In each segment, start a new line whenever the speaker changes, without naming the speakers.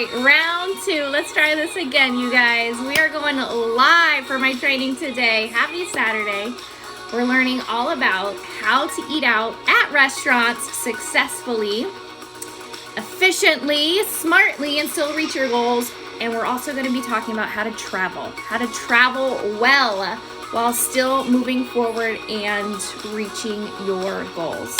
right, round 2. Let's try this again, you guys. We are going live for my training today. Happy Saturday. We're learning all about how to eat out at restaurants successfully, efficiently, smartly, and still reach your goals. And we're also going to be talking about how to travel well while still moving forward and reaching your goals.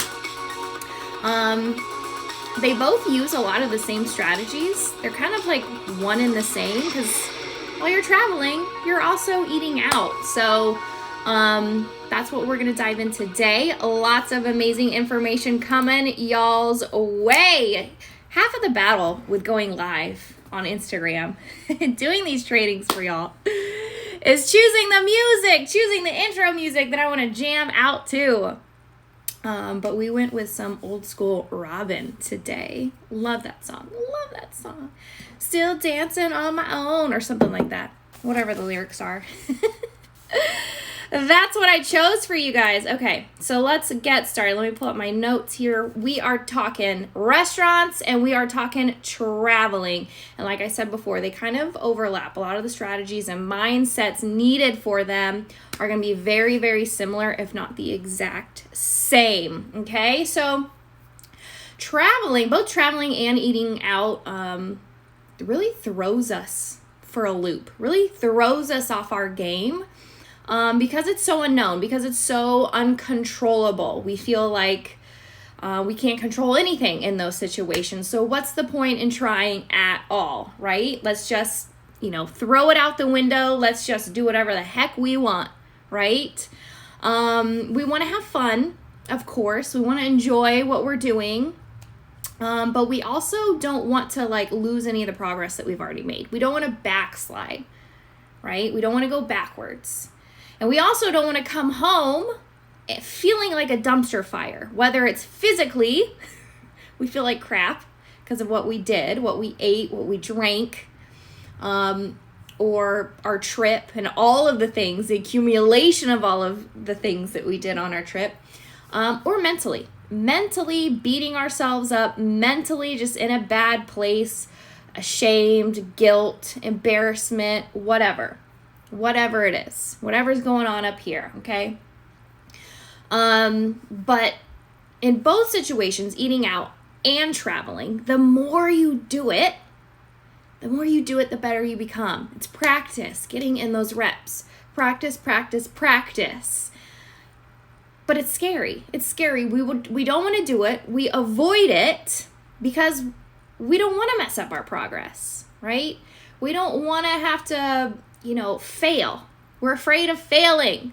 They both use a lot of the same strategies. They're kind of like one and the same because while you're traveling, you're also eating out. So that's what we're going to dive in today. Lots of amazing information coming y'all's way. Half of the battle with going live on Instagram and doing these trainings for y'all is choosing the intro music that I want to jam out to. But we went with some old school Robin today. Love that song. Still dancing on my own or something like that. Whatever the lyrics are. That's what I chose for you guys. Okay, so let's get started. Let me pull up my notes here. We are talking restaurants and we are talking traveling. And like I said before, they kind of overlap. A lot of the strategies and mindsets needed for them are going to be very, very similar, if not the exact same. Okay, so both traveling and eating out really throws us for a loop, really throws us off our game. Because it's so unknown, because it's so uncontrollable. We feel like we can't control anything in those situations. So what's the point in trying at all, right? Let's just, throw it out the window. Let's just do whatever the heck we want, right? We want to have fun, of course. We want to enjoy what we're doing. But we also don't want to lose any of the progress that we've already made. We don't want to backslide, right? We don't want to go backwards. And we also don't want to come home feeling like a dumpster fire, whether it's physically, we feel like crap because of what we did, what we ate, what we drank, or our trip and all of the things, the accumulation of all of the things that we did on our trip, or mentally beating ourselves up, mentally just in a bad place, ashamed, guilt, embarrassment, whatever it is, whatever's going on up here, okay? But in both situations, eating out and traveling, the more you do it, the better you become. It's practice, getting in those reps. Practice. But it's scary. We don't want to do it. We avoid it because we don't want to mess up our progress, right? We don't want to have to fail. We're afraid of failing.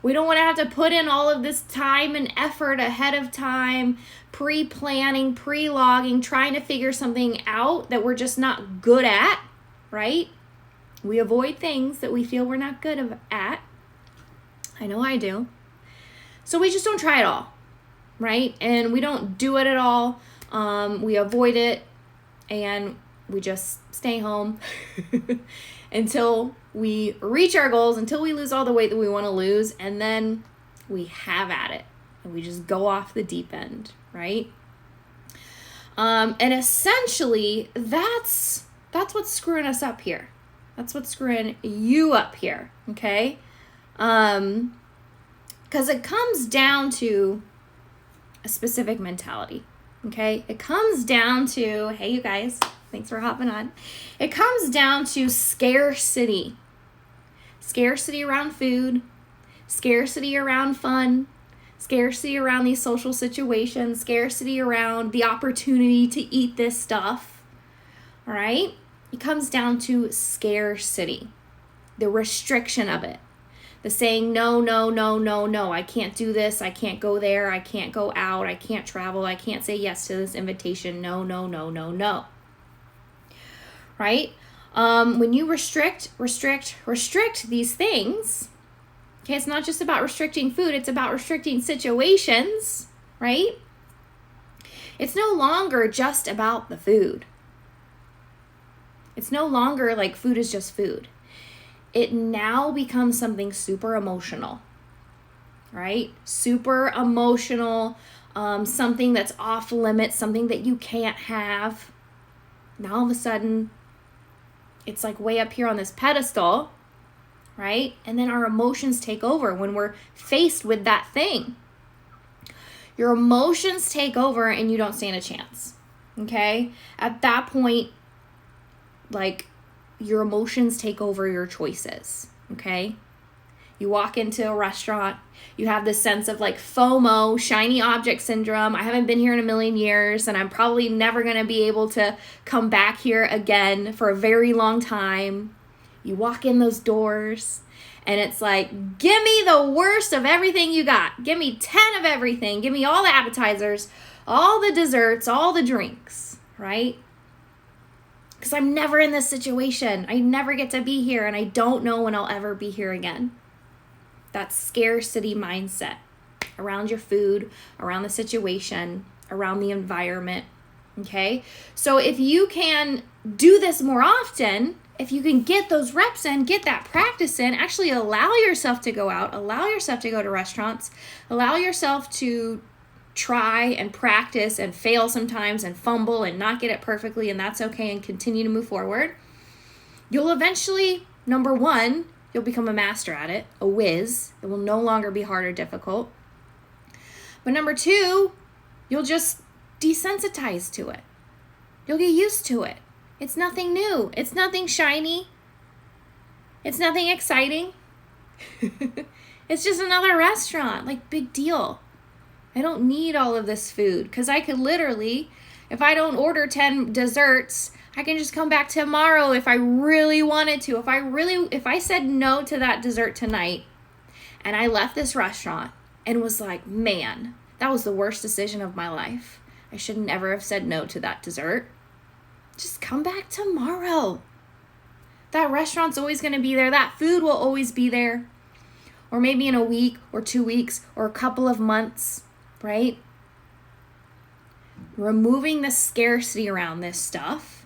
We don't want to have to put in all of this time and effort ahead of time, pre-planning, pre-logging, trying to figure something out that we're just not good at, right? We avoid things that we feel we're not good at. I know I do. So we just don't try it all, right? And we don't do it at all. We avoid it and we just stay home until we reach our goals, until we lose all the weight that we want to lose, and then we have at it and we just go off the deep end, right? And essentially, that's what's screwing us up here. That's what's screwing you up here, okay? Because it comes down to a specific mentality, okay? It comes down to, hey, you guys, thanks for hopping on. It comes down to scarcity. Scarcity around food, scarcity around fun, scarcity around these social situations, scarcity around the opportunity to eat this stuff, all right? It comes down to scarcity, the restriction of it. The saying, no, I can't do this, I can't go there, I can't go out, I can't travel, I can't say yes to this invitation, no. Right? When you restrict these things, okay, it's not just about restricting food, it's about restricting situations, right? It's no longer just about the food. It's no longer like food is just food. It now becomes something super emotional, right? Super emotional, something that's off limits, something that you can't have, Now all of a sudden, it's like way up here on this pedestal, right? And then our emotions take over when we're faced with that thing. Your emotions take over and you don't stand a chance, okay? At that point, like, your emotions take over your choices, okay? You walk into a restaurant, you have this sense of like FOMO, shiny object syndrome. I haven't been here in a million years and I'm probably never going to be able to come back here again for a very long time. You walk in those doors and it's like, give me the worst of everything you got. Give me 10 of everything. Give me all the appetizers, all the desserts, all the drinks, right? Because I'm never in this situation. I never get to be here and I don't know when I'll ever be here again. That scarcity mindset around your food, around the situation, around the environment, okay? So if you can do this more often, if you can get those reps in, get that practice in, actually allow yourself to go out, allow yourself to go to restaurants, allow yourself to try and practice and fail sometimes and fumble and not get it perfectly, and that's okay, and continue to move forward, you'll eventually, number one, you'll become a master at it, a whiz. It will no longer be hard or difficult. But number two, you'll just desensitize to it. You'll get used to it. It's nothing new. It's nothing shiny. It's nothing exciting. It's just another restaurant. Like, big deal. I don't need all of this food because I could literally, if I don't order 10 desserts, I can just come back tomorrow if I really wanted to. If I said no to that dessert tonight and I left this restaurant and was like, man, that was the worst decision of my life. I should never have said no to that dessert. Just come back tomorrow. That restaurant's always going to be there. That food will always be there. Or maybe in a week or 2 weeks or a couple of months, right? Removing the scarcity around this stuff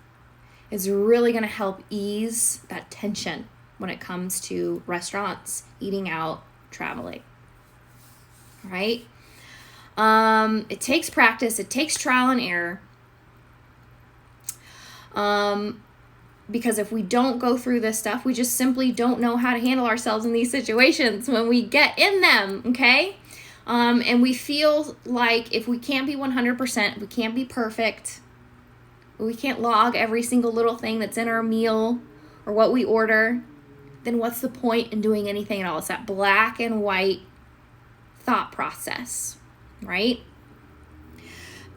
is really going to help ease that tension when it comes to restaurants, eating out, traveling. All right? It takes practice. It takes trial and error. Because if we don't go through this stuff, we just simply don't know how to handle ourselves in these situations when we get in them, okay? And we feel like if we can't be 100%, we can't be perfect, we can't log every single little thing that's in our meal or what we order, then what's the point in doing anything at all? It's that black and white thought process, right?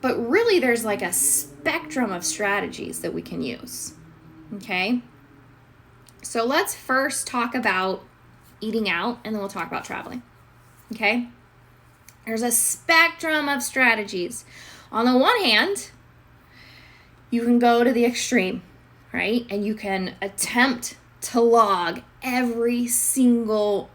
But really, there's like a spectrum of strategies that we can use, okay? So let's first talk about eating out, and then we'll talk about traveling, okay? There's a spectrum of strategies. On the one hand, you can go to the extreme, right? And you can attempt to log every single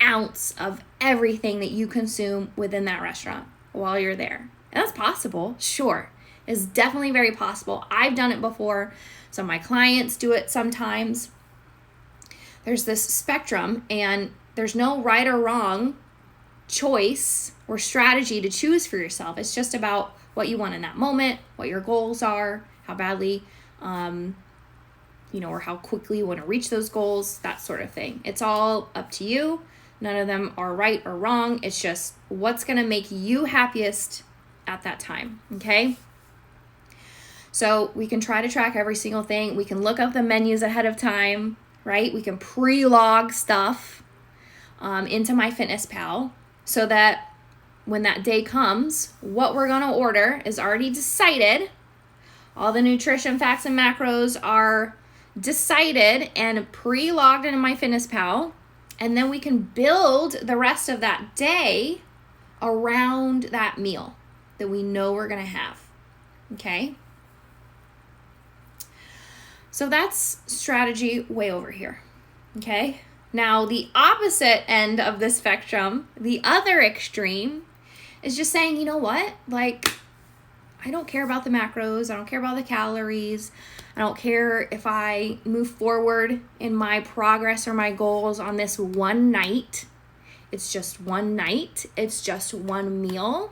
ounce of everything that you consume within that restaurant while you're there. And that's possible, sure. It's definitely very possible. I've done it before. Some of my clients do it sometimes. There's this spectrum, and there's no right or wrong choice or strategy to choose for yourself. It's just about what you want in that moment, what your goals are, how badly, or how quickly you want to reach those goals, that sort of thing. It's all up to you. None of them are right or wrong. It's just what's going to make you happiest at that time, okay? So we can try to track every single thing. We can look up the menus ahead of time, right? We can pre-log stuff into MyFitnessPal so that when that day comes, what we're going to order is already decided. All the nutrition facts and macros are decided and pre-logged into MyFitnessPal, and then we can build the rest of that day around that meal that we know we're going to have, okay? So that's strategy way over here, okay? Now, the opposite end of the spectrum, the other extreme, is just saying, you know what? Like, I don't care about the macros. I don't care about the calories. I don't care if I move forward in my progress or my goals on this one night. It's just one night. It's just one meal.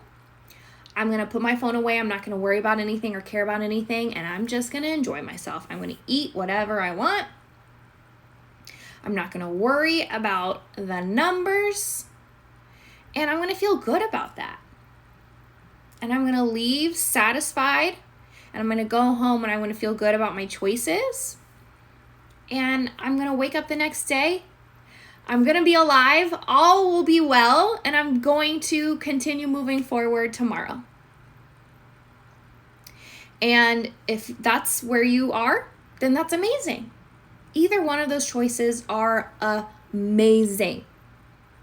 I'm going to put my phone away. I'm not going to worry about anything or care about anything, and I'm just going to enjoy myself. I'm going to eat whatever I want. I'm not going to worry about the numbers, and I'm going to feel good about that. And I'm going to leave satisfied, and I'm going to go home and I'm going to feel good about my choices. And I'm going to wake up the next day. I'm going to be alive. All will be well, and I'm going to continue moving forward tomorrow. And if that's where you are, then that's amazing. Either one of those choices are amazing.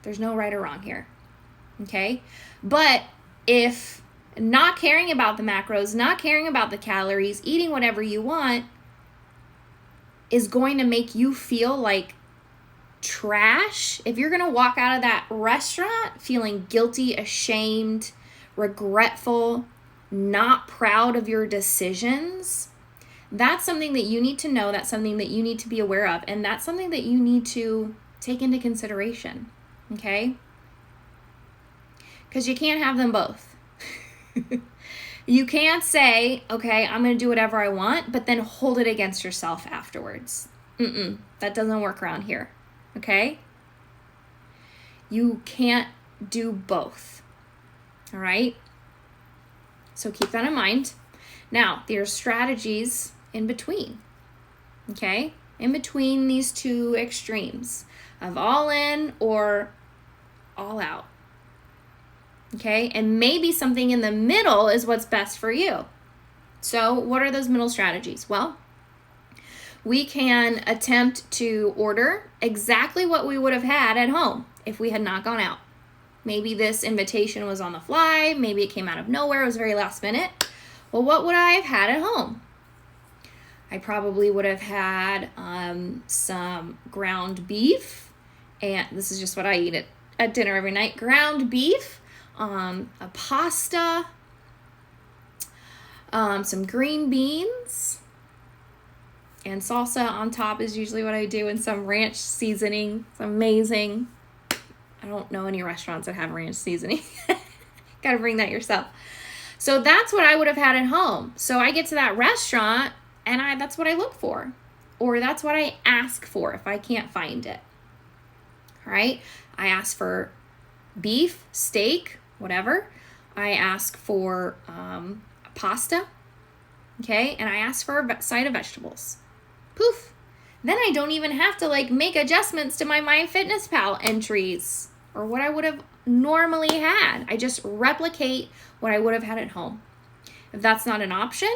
There's no right or wrong here. Okay? But if not caring about the macros, not caring about the calories, eating whatever you want is going to make you feel like trash, if you're going to walk out of that restaurant feeling guilty, ashamed, regretful, not proud of your decisions, that's something that you need to know. That's something that you need to be aware of. And that's something that you need to take into consideration. Okay? Because you can't have them both. You can't say, okay, I'm going to do whatever I want, but then hold it against yourself afterwards. That doesn't work around here. Okay? You can't do both. All right? So keep that in mind. Now, there's strategies in between. Okay? In between these two extremes of all in or all out. Okay? And maybe something in the middle is what's best for you. So what are those middle strategies? Well, we can attempt to order exactly what we would have had at home if we had not gone out. Maybe this invitation was on the fly. Maybe it came out of nowhere. It was very last minute. Well, what would I have had at home? I probably would have had some ground beef. And this is just what I eat at dinner every night. Ground beef, a pasta, some green beans, and salsa on top is usually what I do, and some ranch seasoning. It's amazing. I don't know any restaurants that have ranch seasoning. Got to bring that yourself. So that's what I would have had at home. So I get to that restaurant and that's what I look for. Or that's what I ask for if I can't find it. All right? I ask for beef, steak, whatever. I ask for pasta. Okay? And I ask for a side of vegetables. Poof. Then I don't even have to make adjustments to my MyFitnessPal entries or what I would have normally had. I just replicate what I would have had at home. If that's not an option,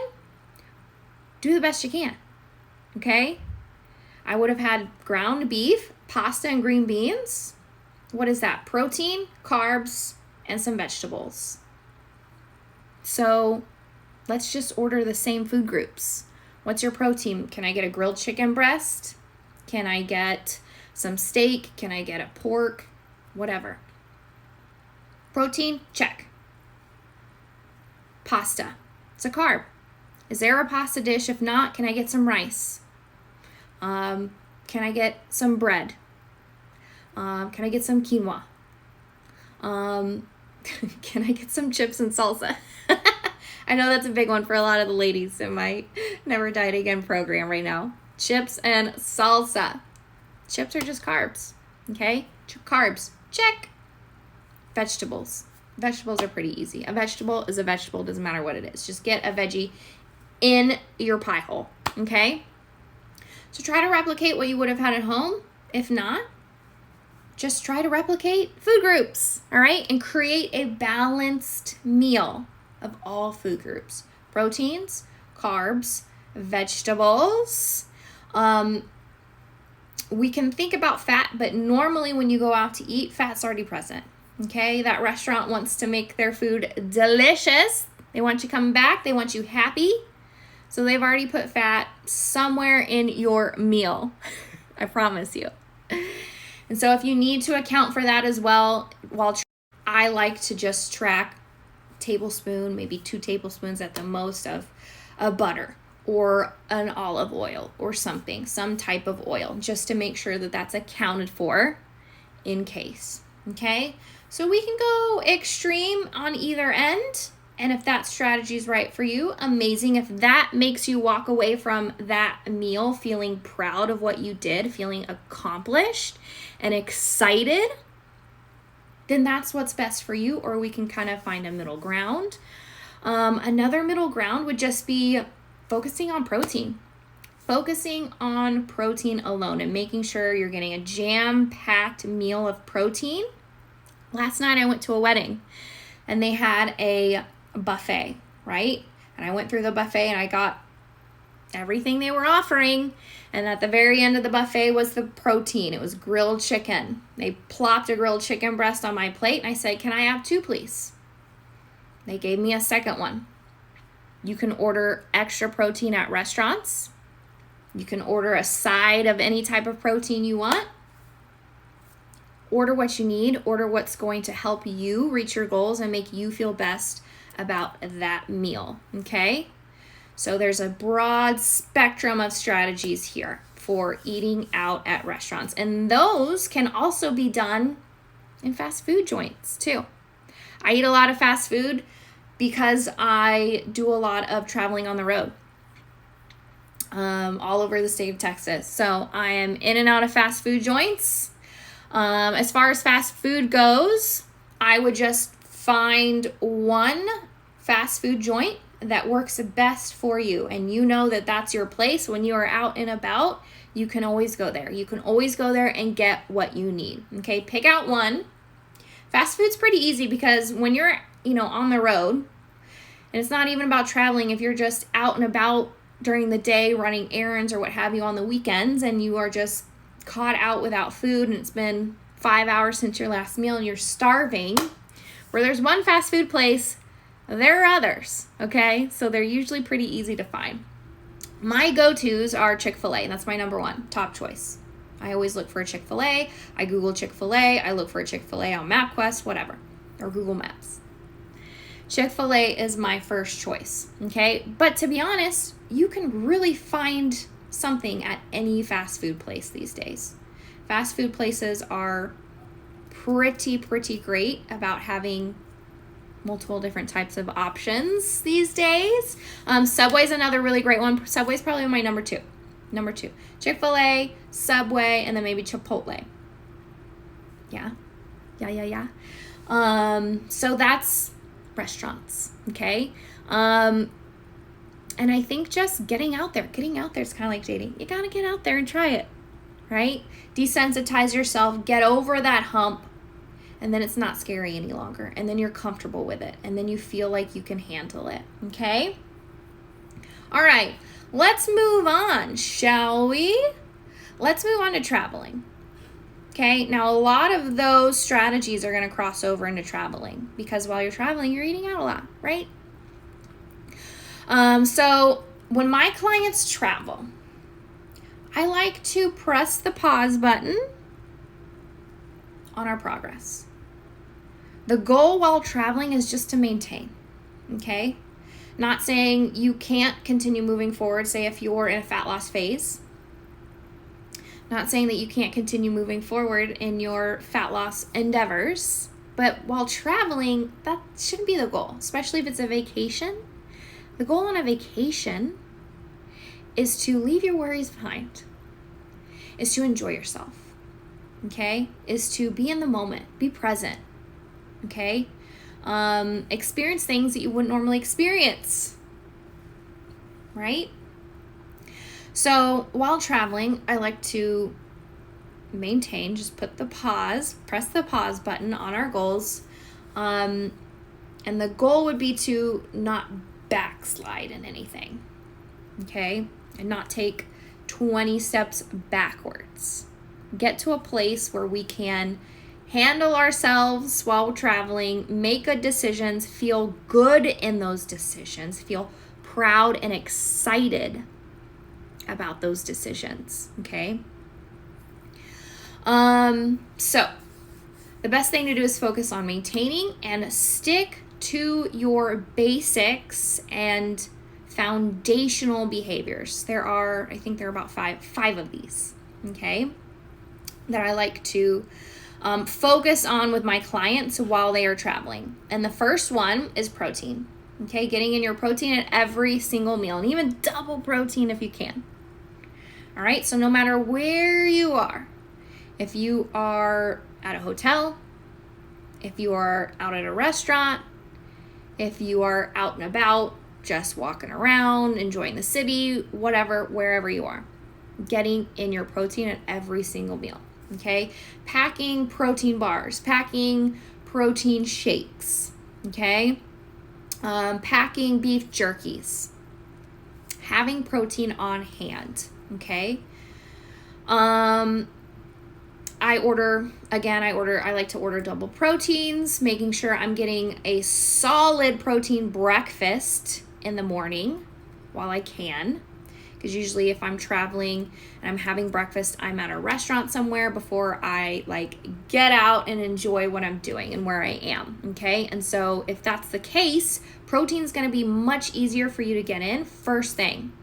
do the best you can. Okay? I would have had ground beef, pasta, and green beans. What is that? Protein, carbs, and some vegetables. So let's just order the same food groups. What's your protein? Can I get a grilled chicken breast? Can I get some steak? Can I get a pork? Whatever. Protein, check. Pasta. It's a carb. Is there a pasta dish? If not, can I get some rice? Can I get some bread? Can I get some quinoa? Can I get some chips and salsa? I know that's a big one for a lot of the ladies in my Never Diet Again program right now. Chips and salsa. Chips are just carbs, okay? Carbs, check. Vegetables. Vegetables are pretty easy. A vegetable is a vegetable, doesn't matter what it is. Just get a veggie in your pie hole, okay? So try to replicate what you would have had at home. If not, just try to replicate food groups, all right? And create a balanced meal of all food groups. Proteins, carbs, vegetables. We can think about fat, but normally when you go out to eat, fat's already present. Okay? That restaurant wants to make their food delicious. They want you coming back. They want you happy. So they've already put fat somewhere in your meal. I promise you. And so if you need to account for that as well, I like to just track tablespoon, maybe 2 tablespoons at the most of butter or an olive oil or something, some type of oil, just to make sure that that's accounted for in case. Okay? So we can go extreme on either end And if that strategy is right for you, amazing. If that makes you walk away from that meal feeling proud of what you did, feeling accomplished and excited, then that's what's best for you, or we can kind of find a middle ground. Another middle ground would just be focusing on protein. Focusing on protein alone and making sure you're getting a jam-packed meal of protein. Last night I went to a wedding and they had a buffet, right? And I went through the buffet and I got everything they were offering. And at the very end of the buffet was the protein. It was grilled chicken. They plopped a grilled chicken breast on my plate and I said, "Can I have 2, please?" They gave me a second one. You can order extra protein at restaurants. You can order a side of any type of protein you want. Order what you need. Order what's going to help you reach your goals and make you feel best about that meal, okay? So there's a broad spectrum of strategies here for eating out at restaurants. And those can also be done in fast food joints too. I eat a lot of fast food because I do a lot of traveling on the road. All over the state of Texas. So I am in and out of fast food joints. As far as fast food goes, I would just find one fast food joint that works best for you. And you know that that's your place. When you are out and about, you can always go there. You can always go there and get what you need. Okay, pick out one. Fast food's pretty easy because when you're, on the road, and it's not even about traveling, if you're just out and about during the day running errands or what have you on the weekends and you are just caught out without food and it's been 5 hours since your last meal and you're starving, where there's one fast food place, there are others, okay? So they're usually pretty easy to find. My go-tos are Chick-fil-A. That's my number one, top choice. I always look for a Chick-fil-A. I Google Chick-fil-A. I look for a Chick-fil-A on MapQuest, whatever, or Google Maps. Chick-fil-A is my first choice, okay? But to be honest, you can really find something at any fast food place these days. Fast food places are pretty great about having multiple different types of options these days. Subway's another really great one. Subway's probably my number two. Chick-fil-A, Subway, and then maybe Chipotle. Yeah. So that's restaurants, okay? And I think just getting out there is kind of like dating. You gotta get out there and try it, right? Desensitize yourself, get over that hump, and then it's not scary any longer. And then you're comfortable with it. And then you feel like you can handle it, okay? All right, let's move on, shall we? Let's move on to traveling. Okay, now a lot of those strategies are going to cross over into traveling because while you're traveling, you're eating out a lot, right? So when my clients travel, I like to press the pause button on our progress. The goal while traveling is just to maintain, okay? Not saying you can't continue moving forward, say if you're in a fat loss phase. Not saying that you can't continue moving forward in your fat loss endeavors, but while traveling, that shouldn't be the goal, especially if it's a vacation. The goal on a vacation is to leave your worries behind, is to enjoy yourself, okay? Is to be in the moment, be present, okay? Experience things that you wouldn't normally experience, right? So while traveling, I like to maintain, just press the pause button on our goals. And the goal would be to not backslide in anything, okay? And not take 20 steps backwards. Get to a place where we can handle ourselves while traveling, make good decisions, feel good in those decisions, feel proud and excited about those decisions, okay? So the best thing to do is focus on maintaining and stick to your basics and foundational behaviors. I think there are about five of these, okay, that I like to focus on with my clients while they are traveling. And the first one is protein, Okay, getting in your protein at every single meal, and even double protein if you can. All right, so no matter where you are, if you are at a hotel, if you are out at a restaurant, if you are out and about, just walking around, enjoying the city, whatever, wherever you are, getting in your protein at every single meal. Okay, packing protein bars, packing protein shakes, okay, packing beef jerkies, having protein on hand, okay. I like to order double proteins, making sure I'm getting a solid protein breakfast in the morning while I can. Because usually if I'm traveling and I'm having breakfast, I'm at a restaurant somewhere before I get out and enjoy what I'm doing and where I am, okay? And so if that's the case, protein is going to be much easier for you to get in first thing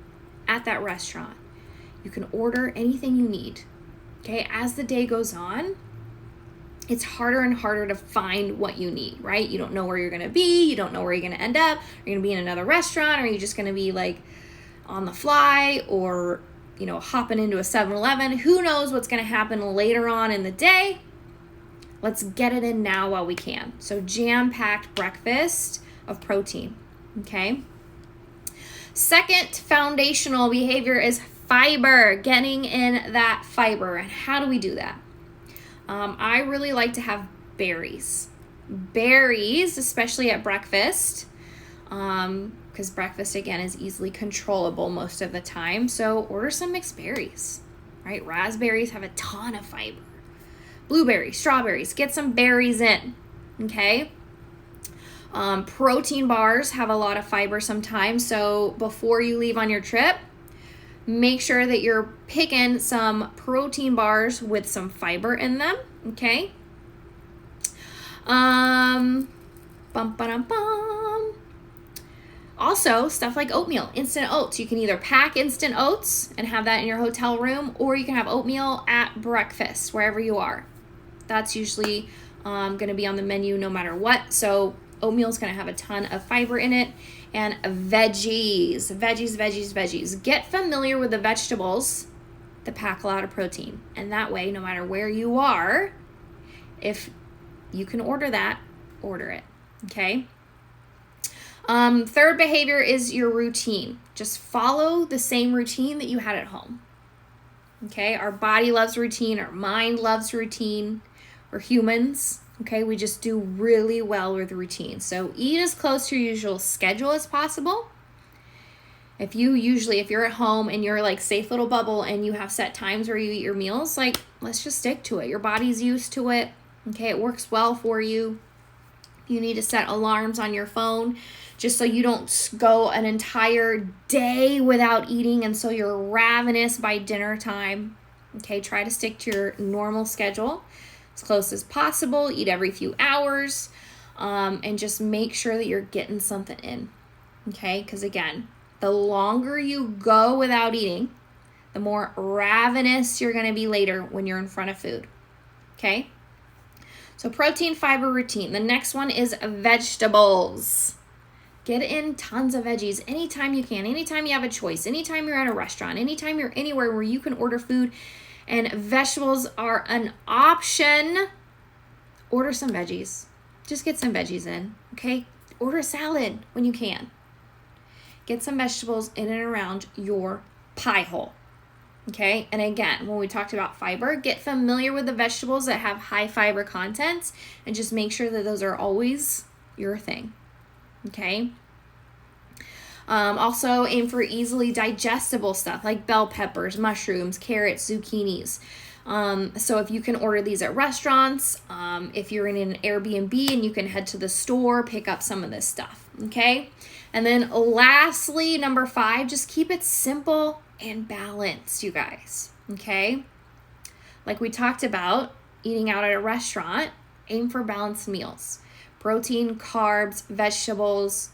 at that restaurant. You can order anything you need, okay? As the day goes on, it's harder and harder to find what you need, right? You don't know where you're going to be. You don't know where you're going to end up. You're going to be in another restaurant, or are you just going to be on the fly, or hopping into a 7-Eleven. Who knows what's going to happen later on in the day? Let's get it in now while we can. So jam-packed breakfast of protein, okay? Second foundational behavior is fiber, getting in that fiber. And how do we do that? I really like to have berries. Berries, especially at breakfast, because breakfast, again, is easily controllable most of the time. So order some mixed berries, right? Raspberries have a ton of fiber. Blueberries, strawberries, get some berries in, okay? Protein bars have a lot of fiber sometimes. So before you leave on your trip, make sure that you're picking some protein bars with some fiber in them, okay? Also, stuff like oatmeal, instant oats. You can either pack instant oats and have that in your hotel room, or you can have oatmeal at breakfast, wherever you are. That's usually going to be on the menu no matter what. So oatmeal is going to have a ton of fiber in it. And veggies. Get familiar with the vegetables that pack a lot of protein. And that way, no matter where you are, if you can order that, order it, okay? Third behavior is your routine. Just follow the same routine that you had at home, okay? Our body loves routine. Our mind loves routine. We're humans, okay? We just do really well with routine. So eat as close to your usual schedule as possible. If you're at home and you're safe little bubble and you have set times where you eat your meals, let's just stick to it. Your body's used to it, okay? It works well for you. You need to set alarms on your phone just so you don't go an entire day without eating and so you're ravenous by dinner time. Okay, try to stick to your normal schedule as close as possible. Eat every few hours, and just make sure that you're getting something in. Okay, because again, the longer you go without eating, the more ravenous you're going to be later when you're in front of food. Okay? So protein, fiber, routine. The next one is vegetables. Get in tons of veggies anytime you can, anytime you have a choice, anytime you're at a restaurant, anytime you're anywhere where you can order food and vegetables are an option, order some veggies. Just get some veggies in, okay? Order a salad when you can. Get some vegetables in and around your pie hole. Okay, and again, when we talked about fiber, get familiar with the vegetables that have high fiber contents and just make sure that those are always your thing. Okay. Also aim for easily digestible stuff like bell peppers, mushrooms, carrots, zucchinis. So if you can order these at restaurants, if you're in an Airbnb and you can head to the store, pick up some of this stuff. Okay. And then lastly, number 5, just keep it simple and balanced, you guys. Okay. Like we talked about, eating out at a restaurant, aim for balanced meals. Protein, carbs, vegetables,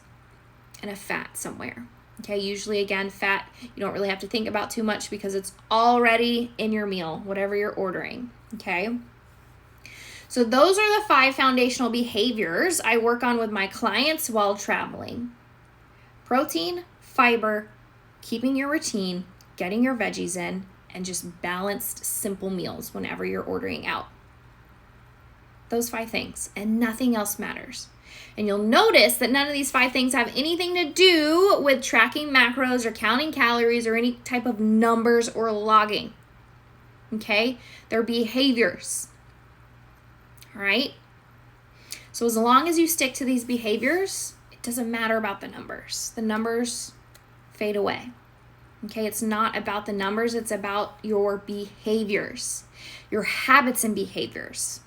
and a fat somewhere. Okay, usually again, fat, you don't really have to think about too much because it's already in your meal, whatever you're ordering. Okay. So those are the 5 foundational behaviors I work on with my clients while traveling. Protein, fiber, keeping your routine, getting your veggies in, and just balanced, simple meals whenever you're ordering out. Those 5 things, and nothing else matters. And you'll notice that none of these 5 things have anything to do with tracking macros or counting calories or any type of numbers or logging. Okay? They're behaviors. All right? So as long as you stick to these behaviors, it doesn't matter about the numbers. The numbers fade away. Okay? It's not about the numbers. It's about your behaviors, your habits and behaviors.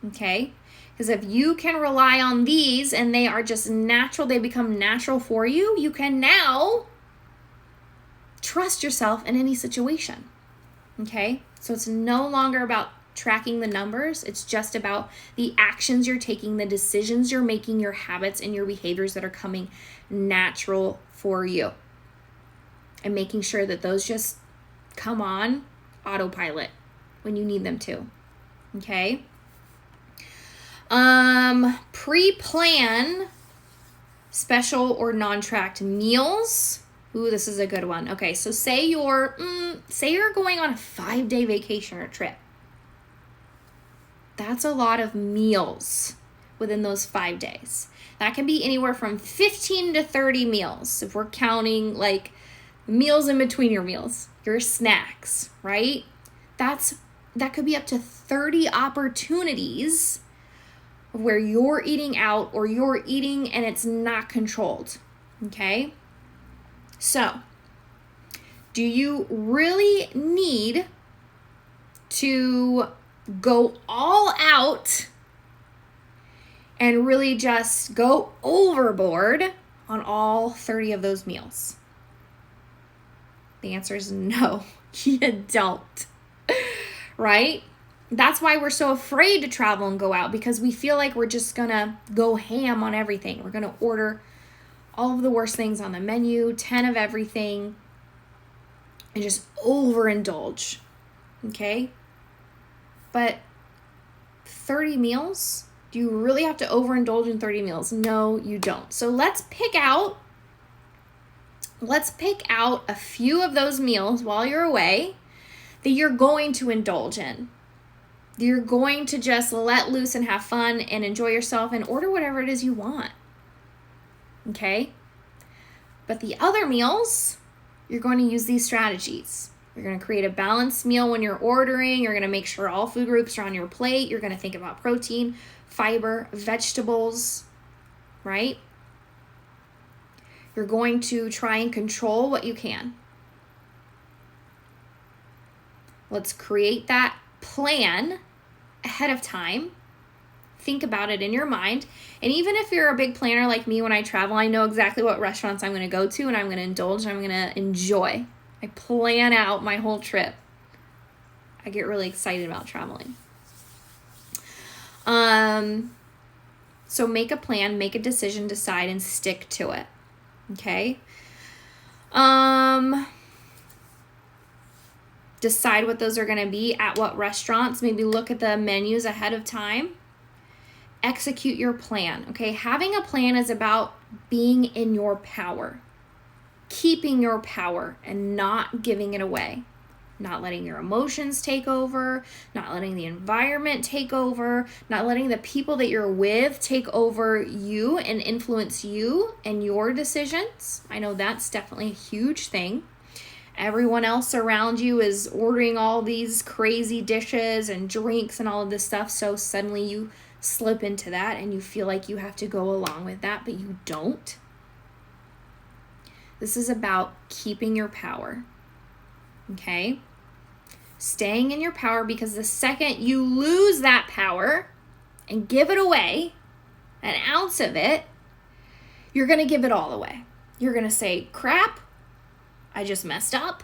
Okay? Because if you can rely on these and they are just natural, they become natural for you, you can now trust yourself in any situation. Okay? So it's no longer about tracking the numbers. It's just about the actions you're taking, the decisions you're making, your habits and your behaviors that are coming natural for you. And making sure that those just come on autopilot when you need them to. Okay? Pre-plan special or non-tracked meals. Ooh, this is a good one. Okay, so say you're going on a 5-day vacation or trip. That's a lot of meals within those 5 days. That can be anywhere from 15 to 30 meals if we're counting like meals in between your meals, your snacks, right? That could be up to 30 opportunities where you're eating out or you're eating and it's not controlled, okay? So, do you really need to go all out and really just go overboard on all 30 of those meals? The answer is no, you don't, right? That's why we're so afraid to travel and go out, because we feel like we're just gonna go ham on everything. We're gonna order all of the worst things on the menu, 10 of everything, and just overindulge, okay? But 30 meals? Do you really have to overindulge in 30 meals? No, you don't. So let's pick out a few of those meals while you're away that you're going to indulge in. You're going to just let loose and have fun and enjoy yourself and order whatever it is you want. Okay? But the other meals, you're going to use these strategies. You're going to create a balanced meal when you're ordering. You're going to make sure all food groups are on your plate. You're going to think about protein, fiber, vegetables, right? You're going to try and control what you can. Let's create that plan ahead of time. Think about it in your mind. And even if you're a big planner like me, when I travel, I know exactly what restaurants I'm going to go to and I'm going to indulge and I'm going to enjoy. I plan out my whole trip. I get really excited about traveling. So make a plan, make a decision, decide, and stick to it. Okay? Decide what those are going to be, at what restaurants. Maybe look at the menus ahead of time. Execute your plan, okay? Having a plan is about being in your power, keeping your power and not giving it away, not letting your emotions take over, not letting the environment take over, not letting the people that you're with take over you and influence you and your decisions. I know that's definitely a huge thing. Everyone else around you is ordering all these crazy dishes and drinks and all of this stuff, so suddenly you slip into that and you feel like you have to go along with that, but you don't. This is about keeping your power, okay? Staying in your power, because the second you lose that power and give it away, an ounce of it, you're going to give it all away. You're going to say, crap, I just messed up.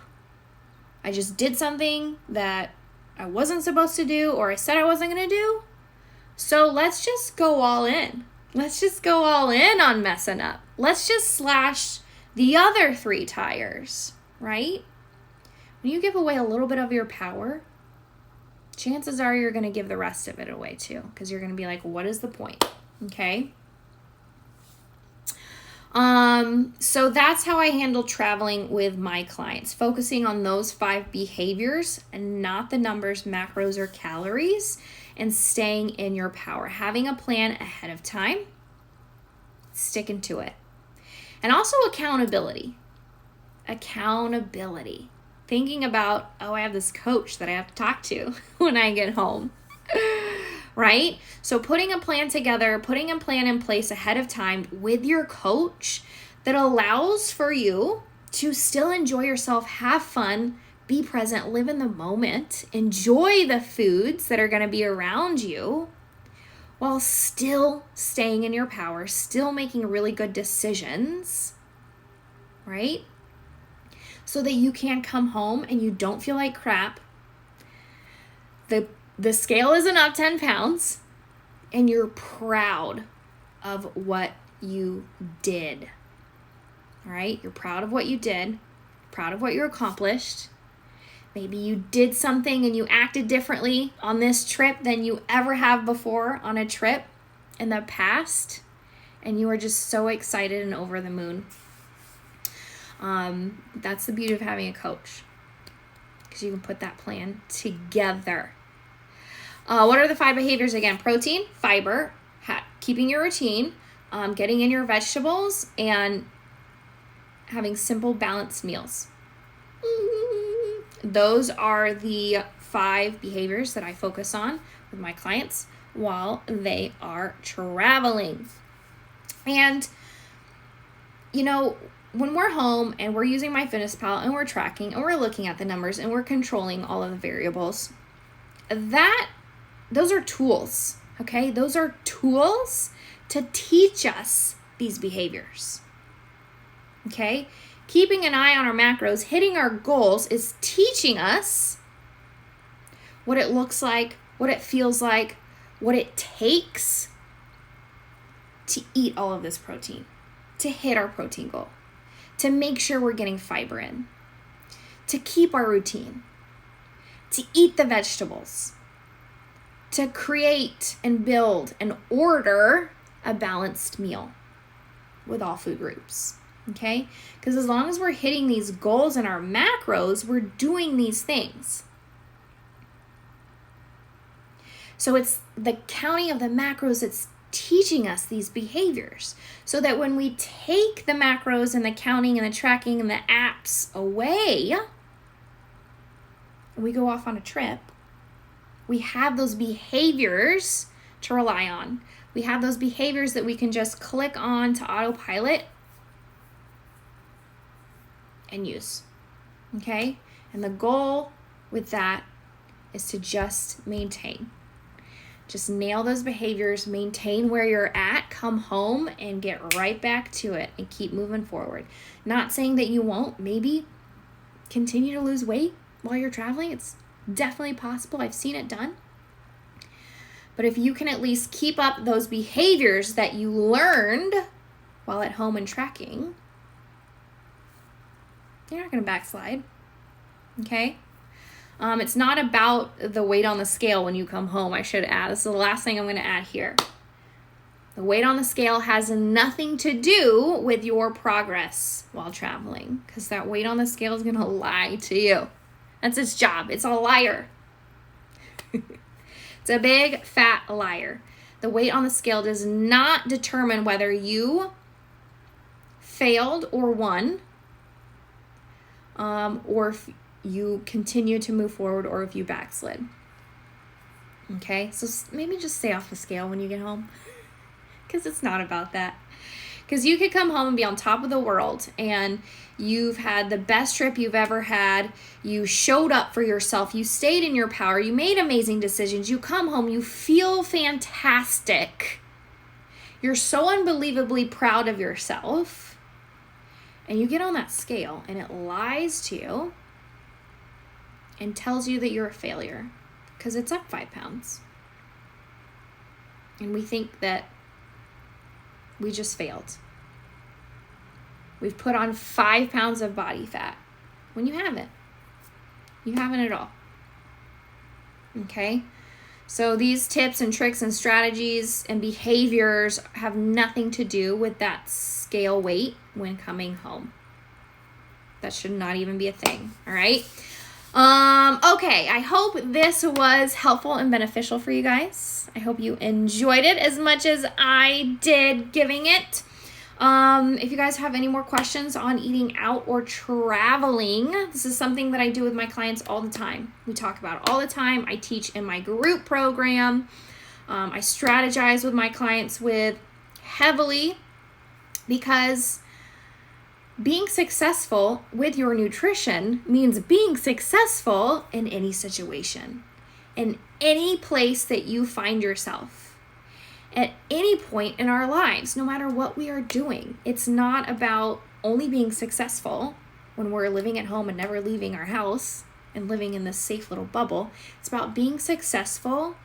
I just did something that I wasn't supposed to do, or I said I wasn't going to do. So let's just go all in. Let's just go all in on messing up. Let's just slash the other 3 tires, right? When you give away a little bit of your power, chances are you're going to give the rest of it away too, because you're going to be like, what is the point? Okay? So that's how I handle traveling with my clients, focusing on those 5 behaviors and not the numbers, macros, or calories, and staying in your power. Having a plan ahead of time, sticking to it. And also accountability. Accountability. Thinking about, I have this coach that I have to talk to when I get home. Right? So putting a plan together, putting a plan in place ahead of time with your coach that allows for you to still enjoy yourself, have fun, be present, live in the moment, enjoy the foods that are going to be around you while still staying in your power, still making really good decisions, right? So that you can come home and you don't feel like crap. The scale isn't up 10 pounds, and you're proud of what you did. All right? You're proud of what you did, proud of what you accomplished. Maybe you did something and you acted differently on this trip than you ever have before on a trip in the past, and you are just so excited and over the moon. That's the beauty of having a coach, because you can put that plan together. What are the 5 behaviors again? Protein, fiber, keeping your routine, getting in your vegetables, and having simple, balanced meals. Those are the 5 behaviors that I focus on with my clients while they are traveling. And, when we're home and we're using MyFitnessPal and we're tracking and we're looking at the numbers and we're controlling all of the variables, those are tools, okay? Those are tools to teach us these behaviors, okay? Keeping an eye on our macros, hitting our goals is teaching us what it looks like, what it feels like, what it takes to eat all of this protein, to hit our protein goal, to make sure we're getting fiber in, to keep our routine, to eat the vegetables, to create and build and order a balanced meal with all food groups, okay? Because as long as we're hitting these goals and our macros, we're doing these things. So it's the counting of the macros that's teaching us these behaviors, so that when we take the macros and the counting and the tracking and the apps away, and we go off on a trip, we have those behaviors to rely on. We have those behaviors that we can just click on to autopilot and use, okay? And the goal with that is to just maintain. Just nail those behaviors, maintain where you're at, come home and get right back to it and keep moving forward. Not saying that you won't. Maybe continue to lose weight while you're traveling. It's definitely possible. I've seen it done. But if you can at least keep up those behaviors that you learned while at home and tracking, you're not going to backslide. Okay? It's not about the weight on the scale when you come home, I should add. This is the last thing I'm going to add here. The weight on the scale has nothing to do with your progress while traveling, because that weight on the scale is going to lie to you. That's its job. It's a liar. It's a big, fat liar. The weight on the scale does not determine whether you failed or won, or if you continue to move forward, or if you backslid. Okay, so maybe just stay off the scale when you get home, because it's not about that. Because you could come home and be on top of the world, and you've had the best trip you've ever had. You showed up for yourself. You stayed in your power. You made amazing decisions. You come home, you feel fantastic. You're so unbelievably proud of yourself. And you get on that scale, and it lies to you and tells you that you're a failure because it's up 5 pounds. And we think that we just failed. We've put on 5 pounds of body fat when you haven't. You haven't at all. Okay? So these tips and tricks and strategies and behaviors have nothing to do with that scale weight when coming home. That should not even be a thing, all right? Okay, I hope this was helpful and beneficial for you guys. I hope you enjoyed it as much as I did giving it. If you guys have any more questions on eating out or traveling, this is something that I do with my clients all the time. We talk about it all the time. I teach in my group program. I strategize with my clients with heavily, because being successful with your nutrition means being successful in any situation, in any place that you find yourself. At any point in our lives, no matter what we are doing. It's not about only being successful when we're living at home and never leaving our house and living in this safe little bubble. It's about being successful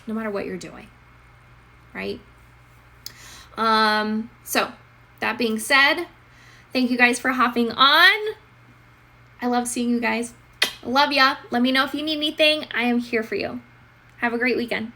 no matter what you're doing, right? So that being said, thank you guys for hopping on. I love seeing you guys. I love ya. Let me know if you need anything. I am here for you. Have a great weekend.